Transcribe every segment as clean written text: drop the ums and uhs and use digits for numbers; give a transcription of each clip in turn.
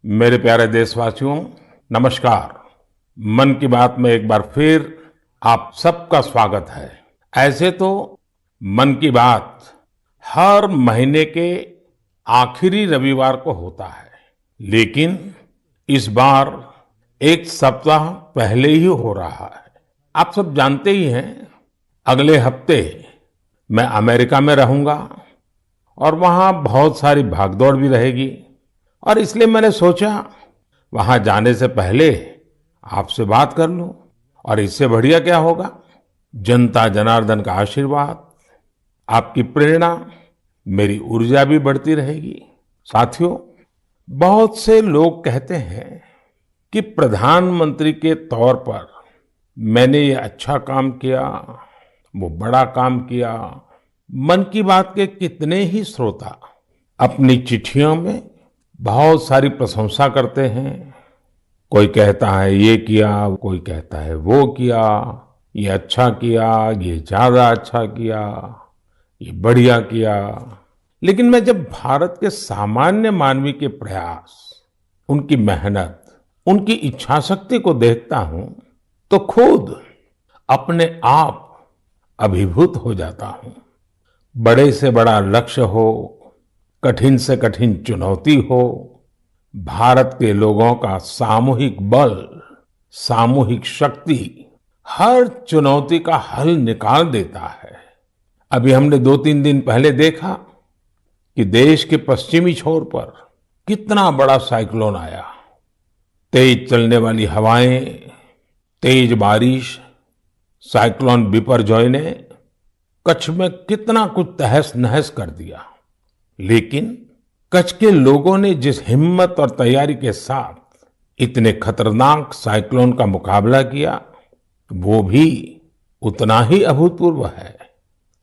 मेरे प्यारे देशवासियों, नमस्कार। मन की बात में एक बार फिर आप सबका स्वागत है। ऐसे तो मन की बात हर महीने के आखिरी रविवार को होता है, लेकिन इस बार एक सप्ताह पहले ही हो रहा है। आप सब जानते ही हैं, अगले हफ्ते मैं अमेरिका में रहूंगा और वहां बहुत सारी भागदौड़ भी रहेगी और इसलिए मैंने सोचा वहां जाने से पहले आपसे बात कर लूं। और इससे बढ़िया क्या होगा, जनता जनार्दन का आशीर्वाद, आपकी प्रेरणा, मेरी ऊर्जा भी बढ़ती रहेगी। साथियों, बहुत से लोग कहते हैं कि प्रधानमंत्री के तौर पर मैंने ये अच्छा काम किया, वो बड़ा काम किया। मन की बात के कितने ही श्रोता अपनी चिट्ठियों में बहुत सारी प्रशंसा करते हैं। कोई कहता है ये किया, कोई कहता है वो किया, ये अच्छा किया, ये ज्यादा अच्छा किया, ये बढ़िया किया। लेकिन मैं जब भारत के सामान्य मानवी के प्रयास, उनकी मेहनत, उनकी इच्छा शक्ति को देखता हूं तो खुद अपने आप अभिभूत हो जाता हूं। बड़े से बड़ा लक्ष्य हो, कठिन से कठिन चुनौती हो, भारत के लोगों का सामूहिक बल, सामूहिक शक्ति हर चुनौती का हल निकाल देता है। अभी हमने 2-3 दिन पहले देखा कि देश के पश्चिमी छोर पर कितना बड़ा साइक्लोन आया। तेज चलने वाली हवाएं, तेज बारिश, साइक्लोन बिपरजॉय ने कच्छ में कितना कुछ तहस नहस कर दिया। लेकिन कच्छ के लोगों ने जिस हिम्मत और तैयारी के साथ इतने खतरनाक साइक्लोन का मुकाबला किया, वो भी उतना ही अभूतपूर्व है।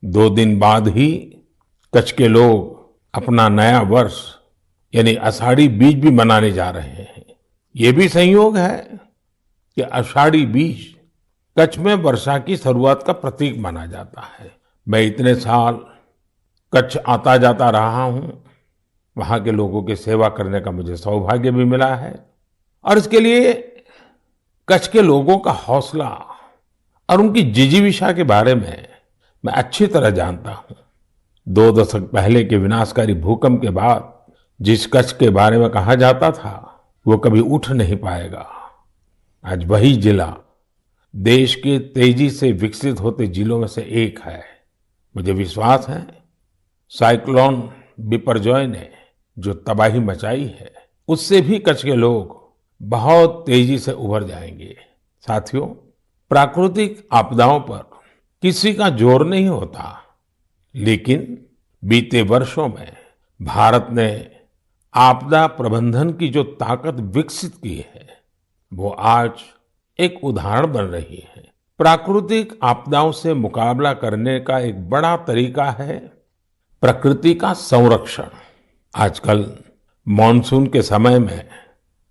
2 दिन बाद ही कच्छ के लोग अपना नया वर्ष यानी आषाढ़ी बीज भी मनाने जा रहे हैं। ये भी संयोग है कि आषाढ़ी बीज कच्छ में वर्षा की शुरुआत का प्रतीक माना जाता है। मैं इतने साल कच्छ आता जाता रहा हूं, वहां के लोगों की सेवा करने का मुझे सौभाग्य भी मिला है और इसके लिए कच्छ के लोगों का हौसला और उनकी जिजीविषा के बारे में मैं अच्छी तरह जानता हूं। 2 दशक पहले के विनाशकारी भूकंप के बाद जिस कच्छ के बारे में कहा जाता था वो कभी उठ नहीं पाएगा, आज वही जिला देश के तेजी से विकसित होते जिलों में से एक है। मुझे विश्वास है साइक्लोन बिपरजॉय ने जो तबाही मचाई है, उससे भी कच्छ के लोग बहुत तेजी से उभर जाएंगे। साथियों, प्राकृतिक आपदाओं पर किसी का जोर नहीं होता, लेकिन बीते वर्षों में भारत ने आपदा प्रबंधन की जो ताकत विकसित की है, वो आज एक उदाहरण बन रही है। प्राकृतिक आपदाओं से मुकाबला करने का एक बड़ा तरीका है प्रकृति का संरक्षण। आजकल मॉनसून के समय में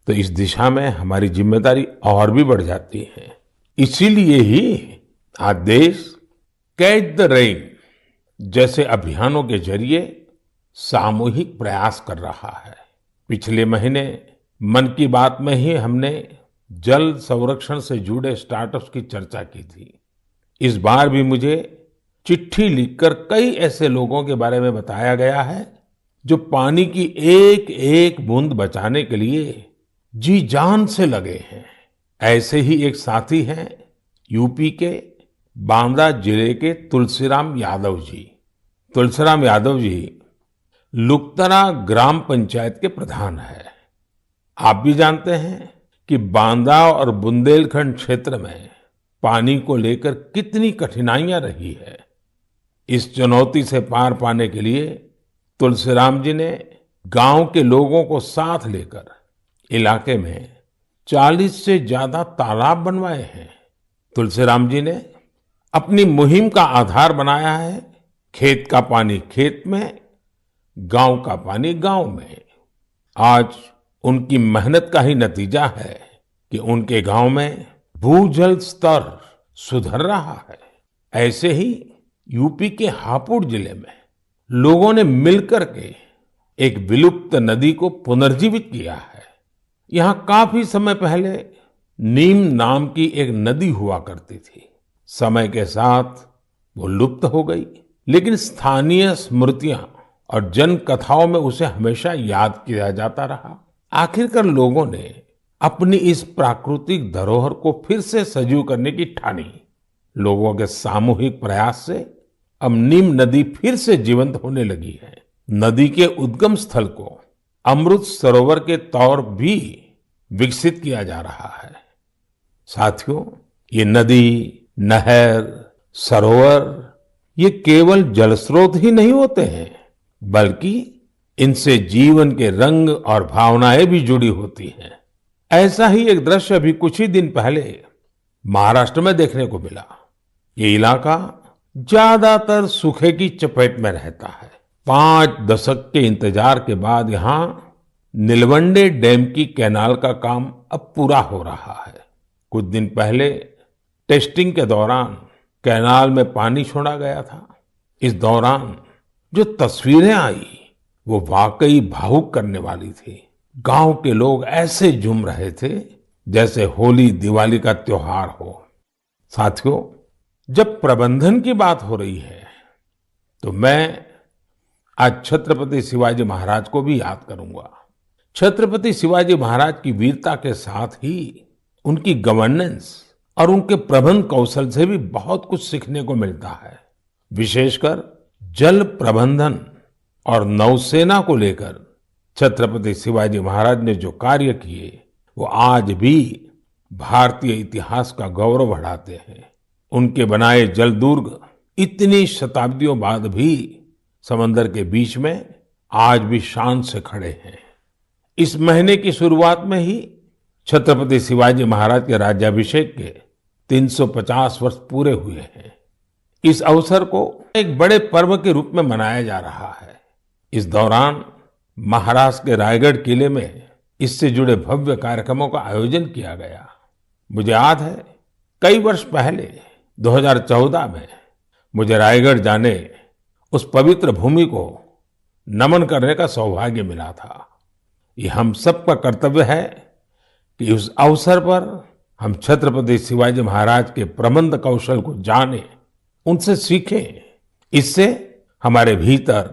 तो इस दिशा में हमारी जिम्मेदारी और भी बढ़ जाती है। इसीलिए ही आज देश कैच द रेन जैसे अभियानों के जरिए सामूहिक प्रयास कर रहा है। पिछले महीने मन की बात में ही हमने जल संरक्षण से जुड़े स्टार्टअप्स की चर्चा की थी। इस बार भी मुझे चिट्ठी लिखकर कई ऐसे लोगों के बारे में बताया गया है जो पानी की एक एक बूंद बचाने के लिए जी जान से लगे हैं। ऐसे ही एक साथी हैं यूपी के बांदा जिले के तुलसीराम यादव जी। तुलसीराम यादव जी लुकतरा ग्राम पंचायत के प्रधान है। आप भी जानते हैं कि बांदा और बुंदेलखंड क्षेत्र में पानी को लेकर कितनी कठिनाइयां रही है। इस चुनौती से पार पाने के लिए तुलसीराम जी ने गांव के लोगों को साथ लेकर इलाके में 40 से ज्यादा तालाब बनवाए हैं। तुलसीराम जी ने अपनी मुहिम का आधार बनाया है खेत का पानी खेत में, गांव का पानी गांव में। आज उनकी मेहनत का ही नतीजा है कि उनके गांव में भूजल स्तर सुधर रहा है। ऐसे ही यूपी के हापुड़ जिले में लोगों ने मिलकर के एक विलुप्त नदी को पुनर्जीवित किया है। यहाँ काफी समय पहले नीम नाम की एक नदी हुआ करती थी। समय के साथ वो लुप्त हो गई, लेकिन स्थानीय स्मृतियां और जन कथाओं में उसे हमेशा याद किया जाता रहा। आखिरकार लोगों ने अपनी इस प्राकृतिक धरोहर को फिर से सजीव करने की ठानी। लोगों के सामूहिक प्रयास से अब नीम नदी फिर से जीवंत होने लगी है। नदी के उद्गम स्थल को अमृत सरोवर के तौर भी विकसित किया जा रहा है। साथियों, ये नदी, नहर, सरोवर ये केवल जल स्रोत ही नहीं होते हैं, बल्कि इनसे जीवन के रंग और भावनाएं भी जुड़ी होती हैं। ऐसा ही एक दृश्य अभी कुछ ही दिन पहले महाराष्ट्र में देखने को मिला। ये इलाका ज्यादातर सूखे की चपेट में रहता है। 5 दशक के इंतजार के बाद यहाँ नीलवंडे डैम की कैनाल का काम अब पूरा हो रहा है। कुछ दिन पहले टेस्टिंग के दौरान कैनाल में पानी छोड़ा गया था। इस दौरान जो तस्वीरें आई वो वाकई भावुक करने वाली थी। गांव के लोग ऐसे झूम रहे थे जैसे होली दिवाली का त्योहार हो। साथियों, जब प्रबंधन की बात हो रही है तो मैं आज छत्रपति शिवाजी महाराज को भी याद करूंगा। छत्रपति शिवाजी महाराज की वीरता के साथ ही उनकी गवर्नेंस और उनके प्रबंध कौशल से भी बहुत कुछ सीखने को मिलता है। विशेषकर जल प्रबंधन और नौसेना को लेकर छत्रपति शिवाजी महाराज ने जो कार्य किए वो आज भी भारतीय इतिहास का गौरव बढ़ाते हैं। उनके बनाए जल दुर्ग इतनी शताब्दियों बाद भी समंदर के बीच में आज भी शान से खड़े हैं। इस महीने की शुरुआत में ही छत्रपति शिवाजी महाराज के राज्याभिषेक के 350 वर्ष पूरे हुए हैं। इस अवसर को एक बड़े पर्व के रूप में मनाया जा रहा है। इस दौरान महाराष्ट्र के रायगढ़ किले में इससे जुड़े भव्य कार्यक्रमों का आयोजन किया गया। मुझे याद है कई वर्ष पहले 2014 में मुझे रायगढ़ जाने उस पवित्र भूमि को नमन करने का सौभाग्य मिला था। ये हम सबका कर्तव्य है कि उस अवसर पर हम छत्रपति शिवाजी महाराज के प्रबंध कौशल को जानें, उनसे सीखें। इससे हमारे भीतर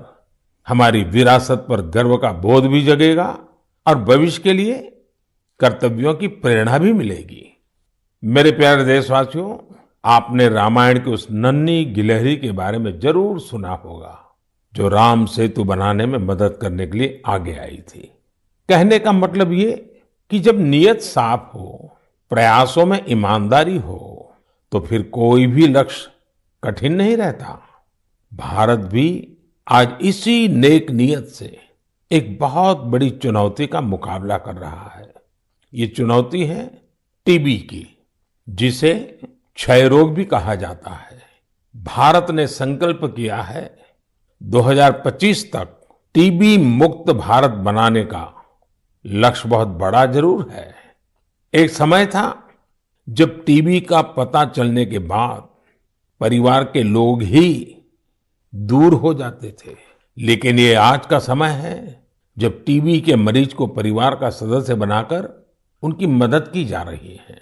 हमारी विरासत पर गर्व का बोध भी जगेगा और भविष्य के लिए कर्तव्यों की प्रेरणा भी मिलेगी। मेरे प्यारे देशवासियों, आपने रामायण की उस नन्ही गिलहरी के बारे में जरूर सुना होगा जो राम सेतु बनाने में मदद करने के लिए आगे आई थी। कहने का मतलब ये कि जब नीयत साफ हो, प्रयासों में ईमानदारी हो, तो फिर कोई भी लक्ष्य कठिन नहीं रहता। भारत भी आज इसी नेक नियत से एक बहुत बड़ी चुनौती का मुकाबला कर रहा है। ये चुनौती है टीबी की, जिसे क्षय रोग भी कहा जाता है। भारत ने संकल्प किया है 2025 तक टीबी मुक्त भारत बनाने का। लक्ष्य बहुत बड़ा जरूर है। एक समय था जब टीबी का पता चलने के बाद परिवार के लोग ही दूर हो जाते थे, लेकिन ये आज का समय है जब टीबी के मरीज को परिवार का सदस्य बनाकर उनकी मदद की जा रही है।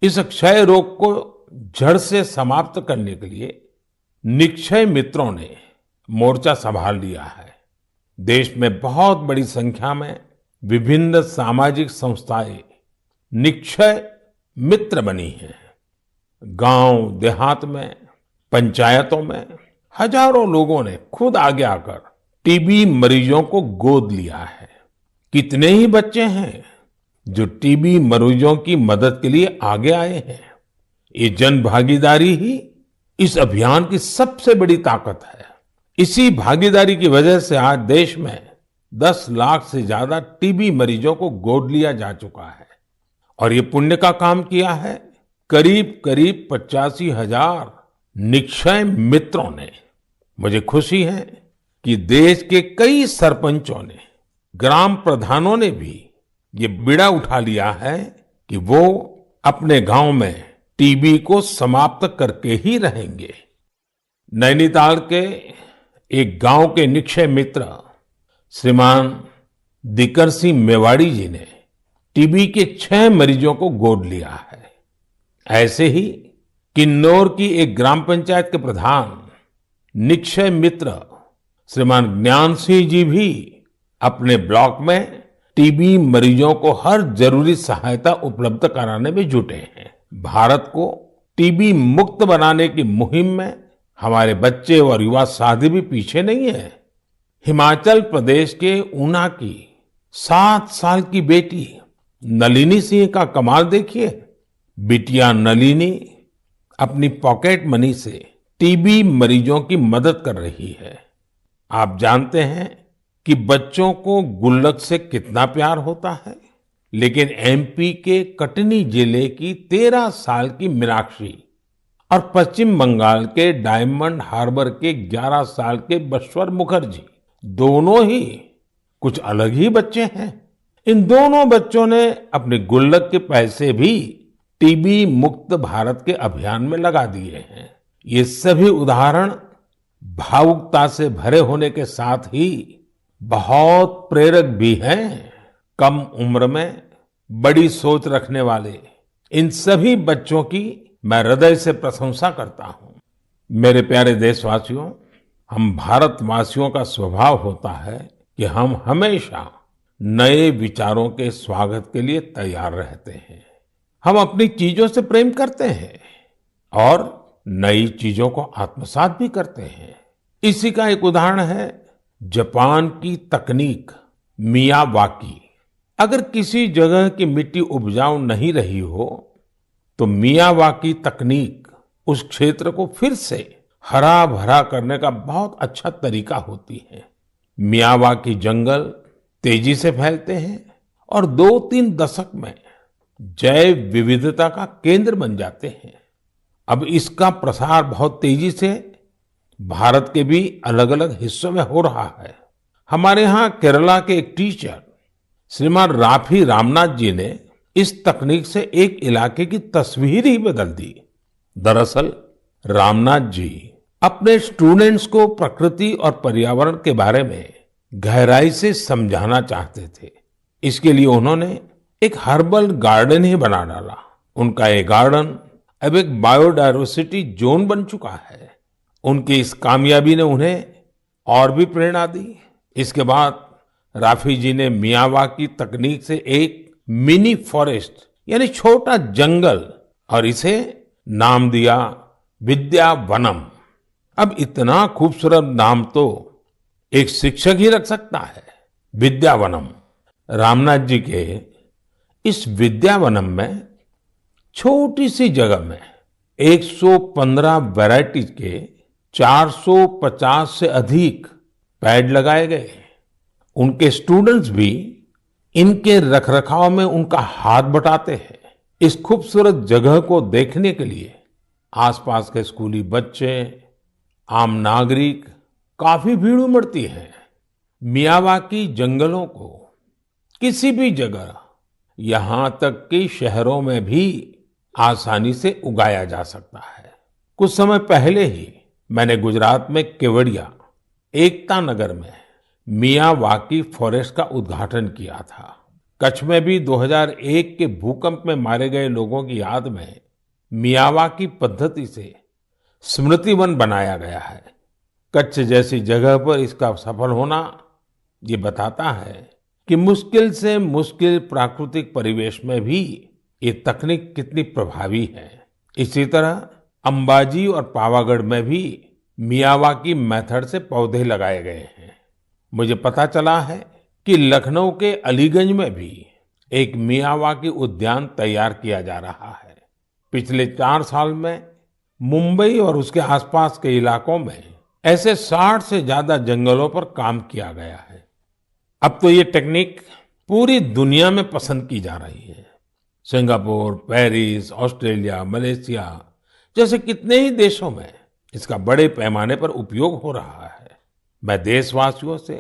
इस क्षय रोग को जड़ से समाप्त करने के लिए निक्षय मित्रों ने मोर्चा संभाल लिया है। देश में बहुत बड़ी संख्या में विभिन्न सामाजिक संस्थाएं निक्षय मित्र बनी हैं। गांव देहात में, पंचायतों में हजारों लोगों ने खुद आगे आकर टीबी मरीजों को गोद लिया है। कितने ही बच्चे हैं जो टीबी मरीजों की मदद के लिए आगे आए हैं। ये जन भागीदारी ही इस अभियान की सबसे बड़ी ताकत है। इसी भागीदारी की वजह से आज देश में 10 लाख से ज्यादा टीबी मरीजों को गोद लिया जा चुका है। और ये पुण्य का काम किया है करीब करीब 85,000 निक्षय मित्रों ने। मुझे खुशी है कि देश के कई सरपंचों ने ग्राम प्रधानों ने भी ये बीड़ा उठा लिया है कि वो अपने गांव में टीबी को समाप्त करके ही रहेंगे। नैनीताल के एक गांव के निक्षय मित्र श्रीमान दिकर सिंह मेवाड़ी जी ने टीबी के 6 मरीजों को गोद लिया है। ऐसे ही किन्नौर की एक ग्राम पंचायत के प्रधान निक्षय मित्र श्रीमान ज्ञान सिंह जी भी अपने ब्लॉक में टीबी मरीजों को हर जरूरी सहायता उपलब्ध कराने में जुटे हैं। भारत को टीबी मुक्त बनाने की मुहिम में हमारे बच्चे और युवा साथी भी पीछे नहीं है। हिमाचल प्रदेश के ऊना की 7 साल की बेटी नलिनी सिंह का कमाल देखिए। बिटिया नलिनी अपनी पॉकेट मनी से टीबी मरीजों की मदद कर रही है। आप जानते हैं कि बच्चों को गुल्लक से कितना प्यार होता है, लेकिन एमपी के कटनी जिले की 13 साल की मीनाक्षी और पश्चिम बंगाल के डायमंड हार्बर के 11 साल के बश्वर मुखर्जी दोनों ही कुछ अलग ही बच्चे हैं। इन दोनों बच्चों ने अपने गुल्लक के पैसे भी टीबी मुक्त भारत के अभियान में लगा दिए हैं। ये सभी उदाहरण भावुकता से भरे होने के साथ ही बहुत प्रेरक भी हैं। कम उम्र में बड़ी सोच रखने वाले इन सभी बच्चों की मैं हृदय से प्रशंसा करता हूं। मेरे प्यारे देशवासियों, हम भारतवासियों का स्वभाव होता है कि हम हमेशा नए विचारों के स्वागत के लिए तैयार रहते हैं। हम अपनी चीजों से प्रेम करते हैं और नई चीजों को आत्मसात भी करते हैं। इसी का एक उदाहरण है जापान की तकनीक मियावाकी। अगर किसी जगह की मिट्टी उपजाऊ नहीं रही हो तो मियावाकी तकनीक उस क्षेत्र को फिर से हरा भरा करने का बहुत अच्छा तरीका होती है। मियावाकी जंगल तेजी से फैलते हैं और 2-3 दशक में जैव विविधता का केंद्र बन जाते हैं। अब इसका प्रसार बहुत तेजी से भारत के भी अलग अलग हिस्सों में हो रहा है। हमारे यहाँ केरला के एक टीचर श्रीमान राफी रामनाथ जी ने इस तकनीक से एक इलाके की तस्वीर ही बदल दी। दरअसल रामनाथ जी अपने स्टूडेंट्स को प्रकृति और पर्यावरण के बारे में गहराई से समझाना चाहते थे। इसके लिए उन्होंने एक हर्बल गार्डन ही बना डाला। उनका ये गार्डन अब एक बायोडायवर्सिटी जोन बन चुका है। उनकी इस कामयाबी ने उन्हें और भी प्रेरणा दी। इसके बाद राफी जी ने मियावाकी तकनीक से एक मिनी फॉरेस्ट यानी छोटा जंगल और इसे नाम दिया विद्यावनम। अब इतना खूबसूरत नाम तो एक शिक्षक ही रख सकता है, विद्यावनम। रामनाथ जी के इस विद्यावनम में छोटी सी जगह में 115 वैरायटीज के 450 से अधिक पेड़ लगाए गए। उनके स्टूडेंट्स भी इनके रखरखाव में उनका हाथ बटाते हैं। इस खूबसूरत जगह को देखने के लिए आसपास के स्कूली बच्चे, आम नागरिक काफी भीड़ उमड़ती है। मियावाकी जंगलों को किसी भी जगह, यहां तक कि शहरों में भी आसानी से उगाया जा सकता है। कुछ समय पहले ही मैंने गुजरात में केवड़िया एकता नगर में मियावाकी फॉरेस्ट का उद्घाटन किया था। कच्छ में भी 2001 के भूकंप में मारे गए लोगों की याद में मियावाकी पद्धति से स्मृति वन बनाया गया है। कच्छ जैसी जगह पर इसका सफल होना ये बताता है कि मुश्किल से मुश्किल प्राकृतिक परिवेश में भी ये तकनीक कितनी प्रभावी है। इसी तरह अंबाजी और पावागढ़ में भी मियावाकी मेथड से पौधे लगाए गए हैं। मुझे पता चला है कि लखनऊ के अलीगंज में भी एक मियावाकी उद्यान तैयार किया जा रहा है। पिछले 4 साल में मुंबई और उसके आसपास के इलाकों में ऐसे 60 से ज्यादा जंगलों पर काम किया गया है। अब तो ये टेक्निक पूरी दुनिया में पसंद की जा रही है। सिंगापुर, पेरिस, ऑस्ट्रेलिया, मलेशिया जैसे कितने ही देशों में इसका बड़े पैमाने पर उपयोग हो रहा है। मैं देशवासियों से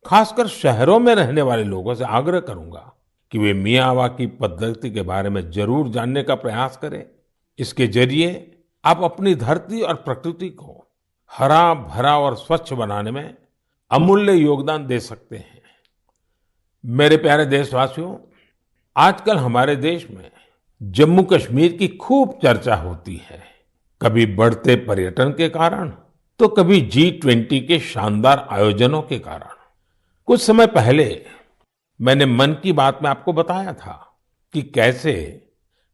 खासकर शहरों में रहने वाले लोगों से आग्रह करूंगा कि वे मियावाकी पद्धति के बारे में जरूर जानने का प्रयास करें। इसके जरिए आप अपनी धरती और प्रकृति को हरा भरा और स्वच्छ बनाने में अमूल्य योगदान दे सकते हैं। मेरे प्यारे देशवासियों, आजकल हमारे देश में जम्मू कश्मीर की खूब चर्चा होती है। कभी बढ़ते पर्यटन के कारण, तो कभी G20 के शानदार आयोजनों के कारण। कुछ समय पहले मैंने मन की बात में आपको बताया था कि कैसे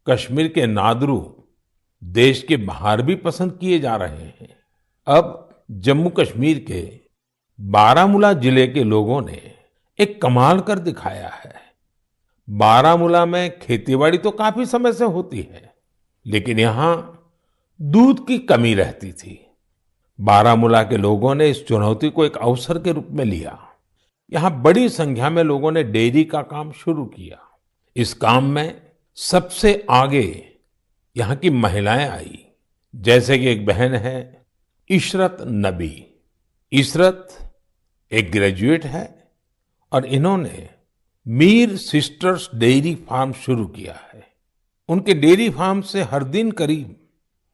कश्मीर के नादरू देश के बाहर भी पसंद किए जा रहे हैं। अब जम्मू कश्मीर के बारामूला जिले के लोगों ने एक कमाल कर दिखाया है। बारामूला में खेतीबाड़ी तो काफी समय से होती है, लेकिन यहाँ दूध की कमी रहती थी। बारामूला के लोगों ने इस चुनौती को एक अवसर के रूप में लिया। यहाँ बड़ी संख्या में लोगों ने डेयरी का काम शुरू किया। इस काम में सबसे आगे यहाँ की महिलाएं आई, जैसे कि एक बहन है इशरत नबी। इशरत एक ग्रेजुएट है और इन्होंने मीर सिस्टर्स डेयरी फार्म शुरू किया है। उनके डेयरी फार्म से हर दिन करीब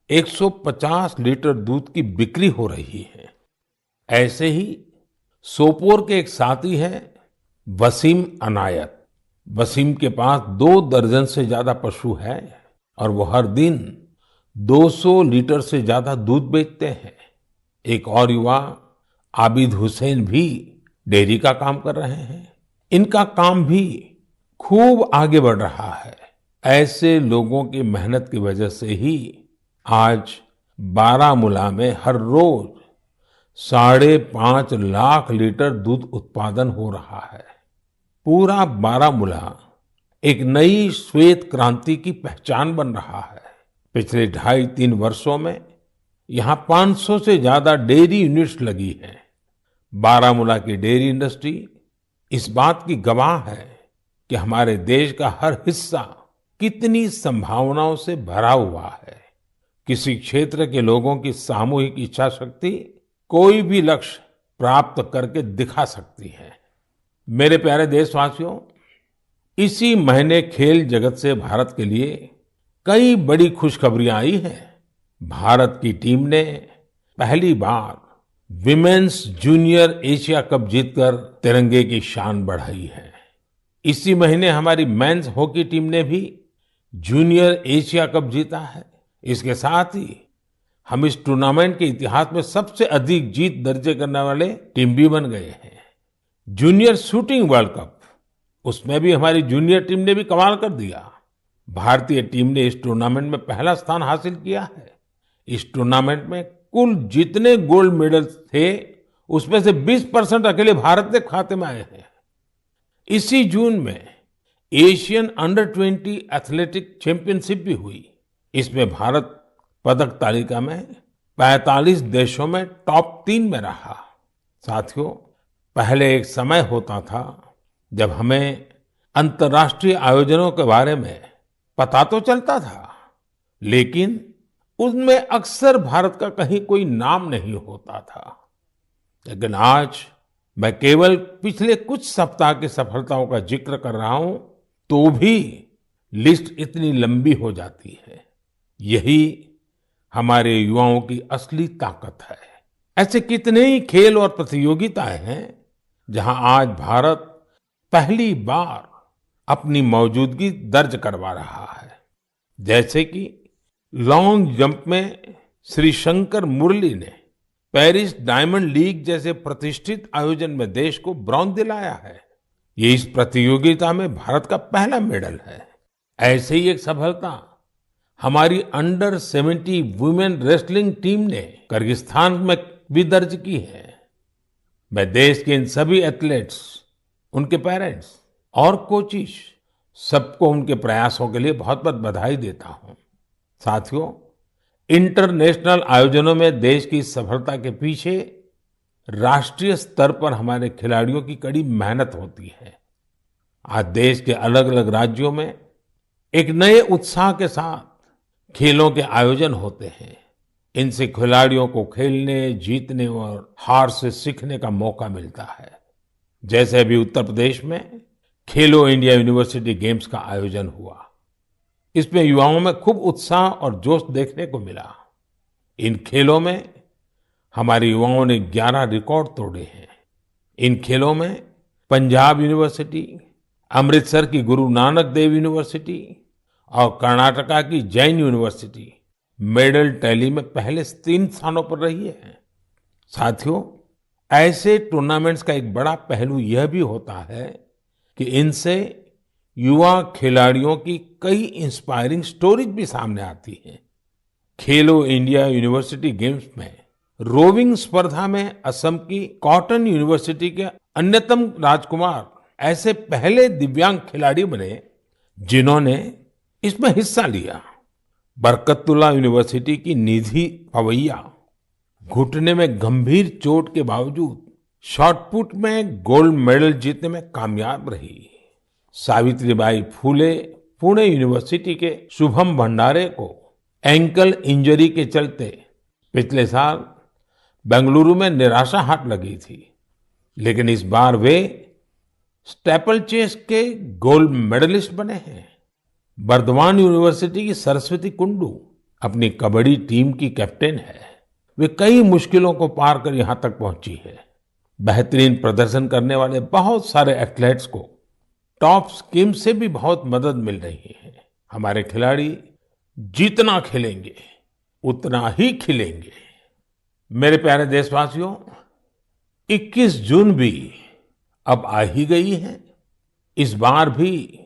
150 लीटर दूध की बिक्री हो रही है। ऐसे ही सोपोर के एक साथी हैं वसीम अनायत। वसीम के पास 2 दर्जन से ज्यादा पशु हैं और वो हर दिन 200 लीटर से ज्यादा दूध बेचते हैं। एक और युवा आबिद हुसैन भी डेयरी का काम कर रहे हैं। इनका काम भी खूब आगे बढ़ रहा है। ऐसे लोगों की मेहनत की वजह से ही आज बारामूला में हर रोज 5.5 लाख लीटर दूध उत्पादन हो रहा है। पूरा बारामूला एक नई श्वेत क्रांति की पहचान बन रहा है। पिछले 2.5-3 वर्षों में यहाँ 500 से ज्यादा डेयरी यूनिट्स लगी हैं। बारामूला की डेयरी इंडस्ट्री इस बात की गवाह है कि हमारे देश का हर हिस्सा कितनी संभावनाओं से भरा हुआ है। किसी क्षेत्र के लोगों की सामूहिक इच्छा शक्ति कोई भी लक्ष्य प्राप्त करके दिखा सकती है। मेरे प्यारे देशवासियों, इसी महीने खेल जगत से भारत के लिए कई बड़ी खुशखबरियां आई हैं। भारत की टीम ने पहली बार विमेन्स जूनियर एशिया कप जीतकर तिरंगे की शान बढ़ाई है। इसी महीने हमारी मेंस हॉकी टीम ने भी जूनियर एशिया कप जीता है। इसके साथ ही हम इस टूर्नामेंट के इतिहास में सबसे अधिक जीत दर्ज करने वाले टीम भी बन गए हैं। जूनियर शूटिंग वर्ल्ड कप, उसमें भी हमारी जूनियर टीम ने भी कमाल कर दिया। भारतीय टीम ने इस टूर्नामेंट में पहला स्थान हासिल किया है। इस टूर्नामेंट में कुल जितने गोल्ड मेडल थे, उसमें से 20% अकेले भारत के खाते में आए हैं। इसी जून में एशियन अंडर 20 एथलेटिक चैंपियनशिप भी हुई। इसमें भारत पदक तालिका में 45 देशों में टॉप 3 में रहा। साथियों, पहले एक समय होता था जब हमें अंतर्राष्ट्रीय आयोजनों के बारे में पता तो चलता था, लेकिन उनमें अक्सर भारत का कहीं कोई नाम नहीं होता था। लेकिन आज मैं केवल पिछले कुछ सप्ताह की सफलताओं का जिक्र कर रहा हूं, तो भी लिस्ट इतनी लंबी हो जाती है। यही हमारे युवाओं की असली ताकत है। ऐसे कितने ही खेल और प्रतियोगिताएं हैं जहां आज भारत पहली बार अपनी मौजूदगी दर्ज करवा रहा है। जैसे कि लॉन्ग जंप में श्री शंकर मुरली ने पेरिस डायमंड लीग जैसे प्रतिष्ठित आयोजन में देश को ब्रॉन्ज दिलाया है। ये इस प्रतियोगिता में भारत का पहला मेडल है। ऐसे ही एक सफलता हमारी अंडर 70 वुमेन रेसलिंग टीम ने किर्गिस्तान में भी दर्ज की है। मैं देश के इन सभी एथलीट्स, उनके पेरेंट्स और कोचेस सबको उनके प्रयासों के लिए बहुत बहुत बधाई देता हूं। साथियों, इंटरनेशनल आयोजनों में देश की सफलता के पीछे राष्ट्रीय स्तर पर हमारे खिलाड़ियों की कड़ी मेहनत होती है। आज देश के अलग अलग राज्यों में एक नए उत्साह के साथ खेलों के आयोजन होते हैं। इनसे खिलाड़ियों को खेलने, जीतने और हार से सीखने का मौका मिलता है। जैसे अभी उत्तर प्रदेश में खेलो इंडिया यूनिवर्सिटी गेम्स का आयोजन हुआ। इसमें युवाओं में खूब उत्साह और जोश देखने को मिला। इन खेलों में हमारे युवाओं ने 11 रिकॉर्ड तोड़े हैं। इन खेलों में पंजाब यूनिवर्सिटी, अमृतसर की गुरु नानक देव यूनिवर्सिटी और कर्नाटका की जैन यूनिवर्सिटी मेडल टैली में पहले 3 स्थानों पर रही है। साथियों, ऐसे टूर्नामेंट्स का एक बड़ा पहलू यह भी होता है कि इनसे युवा खिलाड़ियों की कई इंस्पायरिंग स्टोरीज भी सामने आती हैं। खेलो इंडिया यूनिवर्सिटी गेम्स में रोविंग स्पर्धा में असम की कॉटन यूनिवर्सिटी के अन्यतम राजकुमार ऐसे पहले दिव्यांग खिलाड़ी बने जिन्होंने इसमें हिस्सा लिया। बरकतुल्ला यूनिवर्सिटी की निधि पवैया घुटने में गंभीर चोट के बावजूद शॉटपुट में गोल्ड मेडल जीतने में कामयाब रही। सावित्रीबाई फूले पुणे यूनिवर्सिटी के शुभम भंडारे को एंकल इंजरी के चलते पिछले साल बेंगलुरु में निराशा हाथ लगी थी, लेकिन इस बार वे स्टेपल चेस के गोल्ड मेडलिस्ट बने हैं। बर्दवान यूनिवर्सिटी की सरस्वती कुंडू अपनी कबड्डी टीम की कैप्टन है। वे कई मुश्किलों को पार कर यहां तक पहुंची है। बेहतरीन प्रदर्शन करने वाले बहुत सारे एथलेट्स को टॉप स्कीम से भी बहुत मदद मिल रही है। हमारे खिलाड़ी जितना खेलेंगे उतना ही खिलेंगे। मेरे प्यारे देशवासियों, 21 जून भी अब आ ही गई है। इस बार भी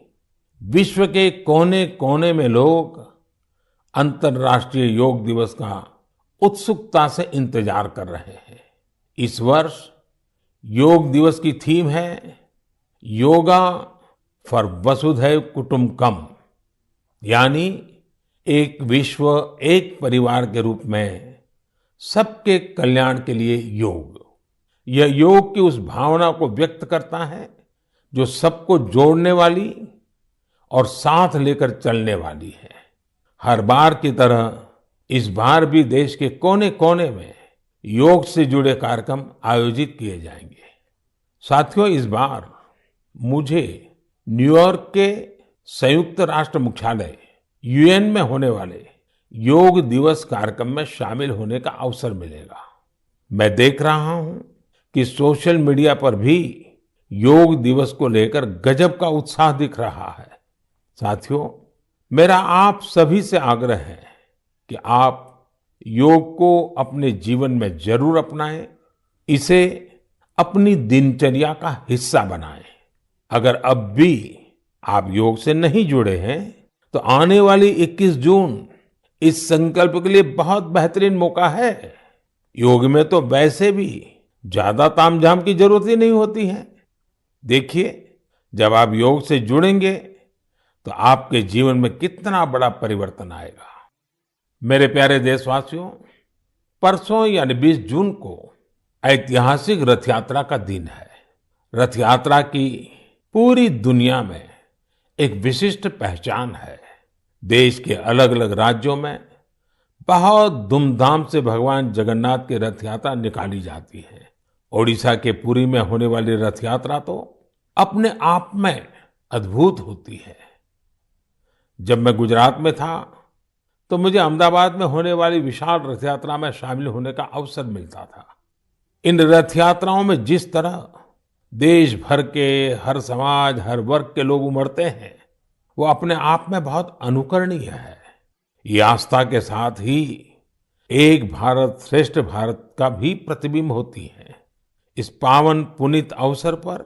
विश्व के कोने कोने में लोग अंतर्राष्ट्रीय योग दिवस का उत्सुकता से इंतजार कर रहे हैं। इस वर्ष योग दिवस की थीम है योगा फॉर वसुधैव कुटुंबकम, यानी एक विश्व एक परिवार के रूप में सबके कल्याण के लिए योग। यह योग की उस भावना को व्यक्त करता है जो सबको जोड़ने वाली और साथ लेकर चलने वाली है। हर बार की तरह इस बार भी देश के कोने कोने में योग से जुड़े कार्यक्रम आयोजित किए जाएंगे। साथियों, इस बार मुझे न्यूयॉर्क के संयुक्त राष्ट्र मुख्यालय यूएन में होने वाले योग दिवस कार्यक्रम में शामिल होने का अवसर मिलेगा। मैं देख रहा हूं कि सोशल मीडिया पर भी योग दिवस को लेकर गजब का उत्साह दिख रहा है। साथियों, मेरा आप सभी से आग्रह है कि आप योग को अपने जीवन में जरूर अपनाएं, इसे अपनी दिनचर्या का हिस्सा बनाएं। अगर अब भी आप योग से नहीं जुड़े हैं तो आने वाली 21 जून इस संकल्प के लिए बहुत बेहतरीन मौका है। योग में तो वैसे भी ज्यादा तामझाम की जरूरत ही नहीं होती है। देखिए, जब आप योग से जुड़ेंगे तो आपके जीवन में कितना बड़ा परिवर्तन आएगा। मेरे प्यारे देशवासियों, परसों यानी 20 जून को ऐतिहासिक रथ यात्रा का दिन है। रथ यात्रा की पूरी दुनिया में एक विशिष्ट पहचान है। देश के अलग अलग राज्यों में बहुत धूमधाम से भगवान जगन्नाथ की रथ यात्रा निकाली जाती है। ओडिशा के पुरी में होने वाली रथ यात्रा तो अपने आप में अद्भुत होती है। जब मैं गुजरात में था तो मुझे अहमदाबाद में होने वाली विशाल रथ यात्रा में शामिल होने का अवसर मिलता था। इन रथ यात्राओं में जिस तरह देश भर के हर समाज, हर वर्ग के लोग उमड़ते हैं, वो अपने आप में बहुत अनुकरणीय है। ये आस्था के साथ ही एक भारत श्रेष्ठ भारत का भी प्रतिबिंब होती है। इस पावन पुनीत अवसर पर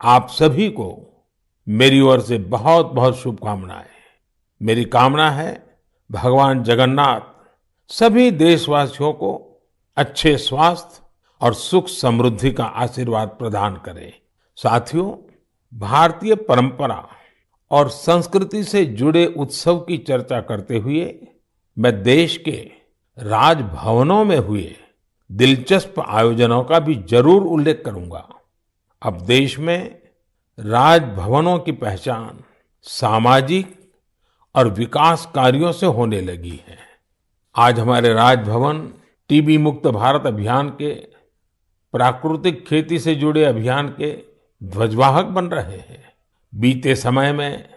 आप सभी को मेरी ओर से बहुत बहुत शुभकामनाएं। मेरी कामना है भगवान जगन्नाथ सभी देशवासियों को अच्छे स्वास्थ्य और सुख समृद्धि का आशीर्वाद प्रदान करें। साथियों, भारतीय परंपरा और संस्कृति से जुड़े उत्सव की चर्चा करते हुए मैं देश के राजभवनों में हुए दिलचस्प आयोजनों का भी जरूर उल्लेख करूंगा। अब देश में राजभवनों की पहचान सामाजिक और विकास कार्यों से होने लगी है। आज हमारे राजभवन टीबी मुक्त भारत अभियान के, प्राकृतिक खेती से जुड़े अभियान के, ध्वजवाहक बन रहे हैं। बीते समय में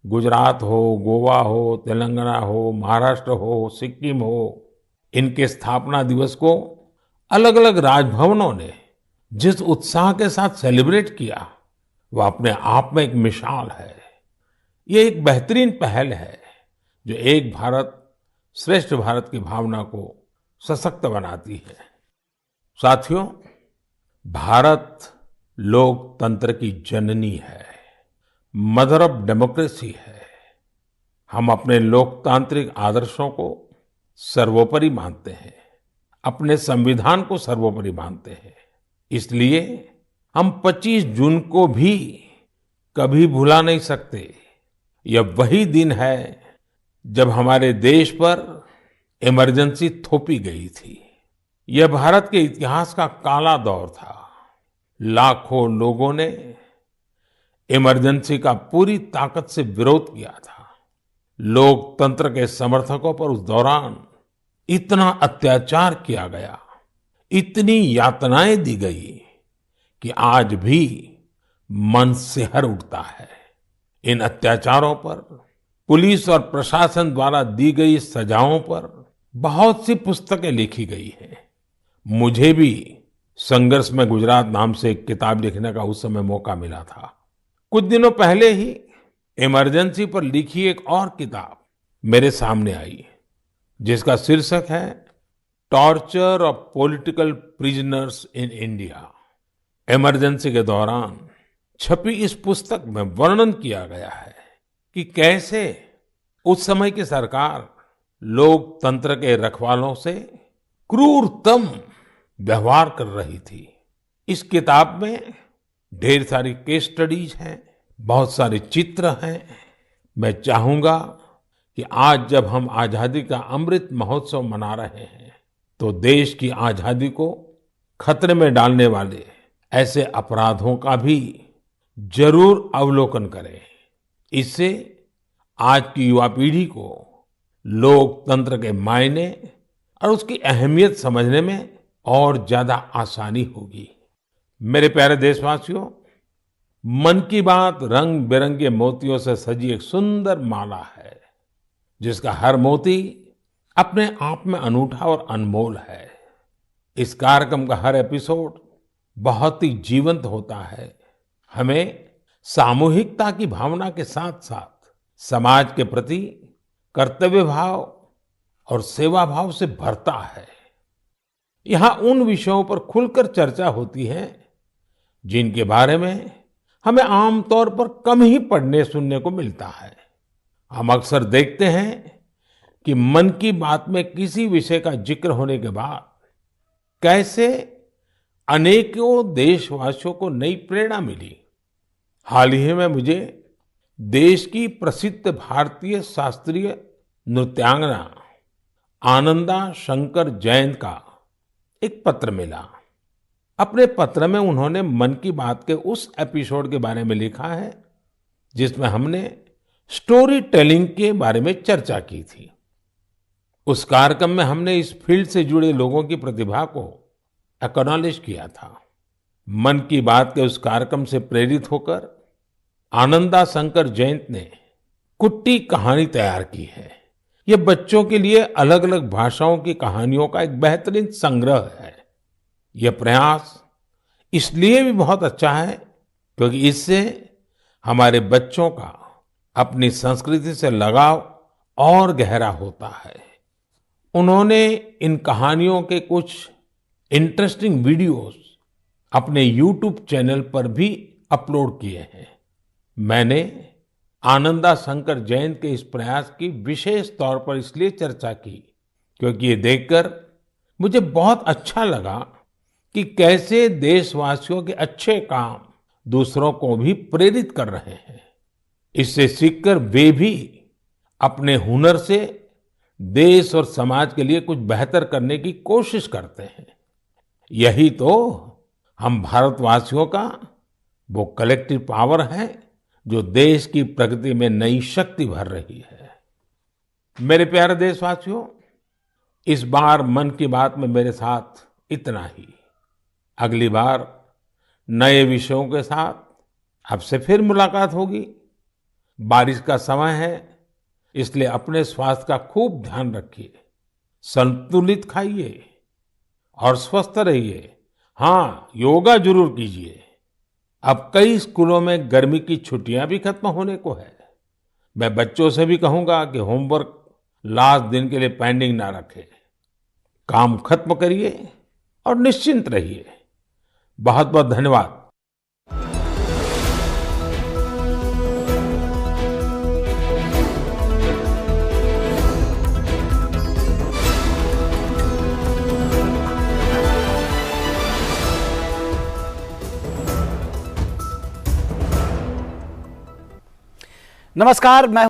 गुजरात हो, गोवा हो, तेलंगाना हो, महाराष्ट्र हो, सिक्किम हो, इनके स्थापना दिवस को अलग अलग राजभवनों ने जिस उत्साह के साथ सेलिब्रेट किया, वो अपने आप में एक मिसाल है। ये एक बेहतरीन पहल है जो एक भारत श्रेष्ठ भारत की भावना को सशक्त बनाती है। साथियों, भारत लोकतंत्र की जननी है, मदर ऑफ डेमोक्रेसी है। हम अपने लोकतांत्रिक आदर्शों को सर्वोपरि मानते हैं, अपने संविधान को सर्वोपरि मानते हैं। इसलिए हम 25 जून को भी कभी भुला नहीं सकते। यह वही दिन है जब हमारे देश पर इमरजेंसी थोपी गई थी। यह भारत के इतिहास का काला दौर था। लाखों लोगों ने इमरजेंसी का पूरी ताकत से विरोध किया था। लोकतंत्र के समर्थकों पर उस दौरान इतना अत्याचार किया गया, इतनी यातनाएं दी गई कि आज भी मन सिहर उठता है। इन अत्याचारों पर, पुलिस और प्रशासन द्वारा दी गई सजाओं पर बहुत सी पुस्तकें लिखी गई हैं। मुझे भी संघर्ष में गुजरात नाम से एक किताब लिखने का उस समय मौका मिला था। कुछ दिनों पहले ही इमरजेंसी पर लिखी एक और किताब मेरे सामने आई, जिसका शीर्षक है torture of political prisoners in India. Emergency के दौरान छपी इस पुस्तक में वर्णन किया गया है कि कैसे उस समय की सरकार लोकतंत्र के रखवालों से क्रूरतम व्यवहार कर रही थी। इस किताब में ढेर सारी केस स्टडीज हैं, बहुत सारे चित्र हैं। मैं चाहूंगा कि आज जब हम आजादी का अमृत महोत्सव मना रहे हैं, तो देश की आजादी को खतरे में डालने वाले ऐसे अपराधों का भी जरूर अवलोकन करें। इससे आज की युवा पीढ़ी को लोकतंत्र के मायने और उसकी अहमियत समझने में और ज्यादा आसानी होगी। मेरे प्यारे देशवासियों, मन की बात रंग बिरंगे मोतियों से सजी एक सुंदर माला है, जिसका हर मोती अपने आप में अनूठा और अनमोल है। इस कार्यक्रम का हर एपिसोड बहुत ही जीवंत होता है, हमें सामूहिकता की भावना के साथ साथ समाज के प्रति कर्तव्य भाव और सेवा भाव से भरता है। यहाँ उन विषयों पर खुलकर चर्चा होती है जिनके बारे में हमें आमतौर पर कम ही पढ़ने सुनने को मिलता है। हम अक्सर देखते हैं कि मन की बात में किसी विषय का जिक्र होने के बाद कैसे अनेकों देशवासियों को नई प्रेरणा मिली। हाल ही में मुझे देश की प्रसिद्ध भारतीय शास्त्रीय नृत्यांगना आनंदा शंकर जयंत का एक पत्र मिला। अपने पत्र में उन्होंने मन की बात के उस एपिसोड के बारे में लिखा है जिसमें हमने स्टोरी टेलिंग के बारे में चर्चा की थी। उस कार्यक्रम में हमने इस फील्ड से जुड़े लोगों की प्रतिभा को एक्नॉलेज किया था। मन की बात के उस कार्यक्रम से प्रेरित होकर आनंदा शंकर जयंत ने कुट्टी कहानी तैयार की है। ये बच्चों के लिए अलग अलग भाषाओं की कहानियों का एक बेहतरीन संग्रह है। यह प्रयास इसलिए भी बहुत अच्छा है क्योंकि इससे हमारे बच्चों का अपनी संस्कृति से लगाव और गहरा होता है। उन्होंने इन कहानियों के कुछ इंटरेस्टिंग वीडियोस अपने YouTube चैनल पर भी अपलोड किए हैं। मैंने आनंदा शंकर जयंत के इस प्रयास की विशेष तौर पर इसलिए चर्चा की क्योंकि ये देखकर मुझे बहुत अच्छा लगा कि कैसे देशवासियों के अच्छे काम दूसरों को भी प्रेरित कर रहे हैं। इससे सीखकर वे भी अपने हुनर से देश और समाज के लिए कुछ बेहतर करने की कोशिश करते हैं। यही तो हम भारतवासियों का वो कलेक्टिव पावर है जो देश की प्रगति में नई शक्ति भर रही है। मेरे प्यारे देशवासियों, इस बार मन की बात में मेरे साथ इतना ही। अगली बार नए विषयों के साथ आपसे फिर मुलाकात होगी। बारिश का समय है, इसलिए अपने स्वास्थ्य का खूब ध्यान रखिए, संतुलित खाइए और स्वस्थ रहिए। हाँ, योगा जरूर कीजिए। अब कई स्कूलों में गर्मी की छुट्टियां भी खत्म होने को है। मैं बच्चों से भी कहूंगा कि होमवर्क लास्ट दिन के लिए पेंडिंग ना रखें। काम खत्म करिए और निश्चिंत रहिए। बहुत बहुत धन्यवाद। नमस्कार, मैं